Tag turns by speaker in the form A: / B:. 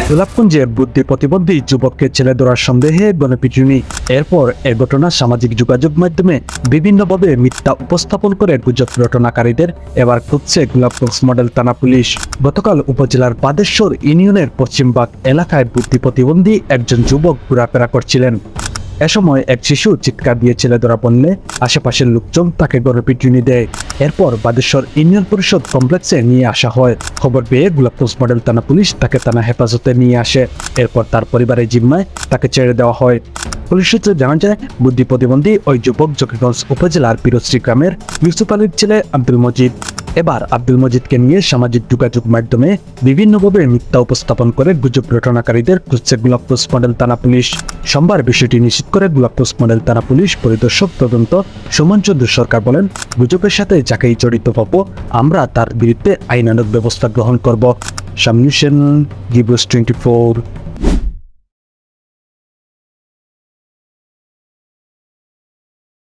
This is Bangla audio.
A: গোলাপগঞ্জে বুদ্ধি প্রতিবন্ধী যুবককে ছেলে ধরার সন্দেহে গণপিটুনি। এরপর এ ঘটনা সামাজিক যোগাযোগ মাধ্যমে বিভিন্নভাবে মিথ্যা উপস্থাপন করে গুজব রটনাকারীদের এবার খুঁজছে গোলাপগঞ্জ মডেল থানা পুলিশ। গতকাল উপজেলার বাদেশ্বর ইউনিয়নের পশ্চিমবাগ এলাকায় বুদ্ধি প্রতিবন্ধী একজন যুবক ঘোরাফেরা করছিলেন। এ সময় এক শিশু চিৎকার দিয়ে ছেলে ধরা পড়লে আশেপাশের লোকজন তাকে গণপিটুনি দেয়। এরপর বাদেশ্বর ইউনিয়ন পরিষদ কমপ্লেক্সে নিয়ে আসা হয়। খবর পেয়ে গোলাপগঞ্জ মডেল থানা পুলিশ তাকে থানা হেফাজতে নিয়ে আসে। এরপর তার পরিবারের জিম্মায় তাকে ছেড়ে দেওয়া হয়। পুলিশ সূত্রে জানা যায়, বুদ্ধি প্রতিবন্ধী ওই যুবক জকিগঞ্জ উপজেলার পিরোজশ্রী গ্রামের ইউসুফ আলীর ছেলে আব্দুল মজিদ। এবার আব্দুল মজিদকে নিয়ে সামাজিক যোগাযোগ মাধ্যমে বিভিন্নভাবে মিথ্যা উপস্থাপন করে গুজব রটনাকারীদের খুঁজছে গোলাপগঞ্জ মডেল থানা পুলিশ। সোমবার বিষয়টি নিশ্চিত করে গোলাপগঞ্জ মডেল থানা পুলিশ পরিদর্শক তদন্ত সুমন চন্দ্র সরকার বলেন, গুজবের সাথে যাকেই জড়িত পাবো আমরা তার বিরুদ্ধে আইনানুগ ব্যবস্থা গ্রহণ করব। শামীম হোসেন, গিবস 24।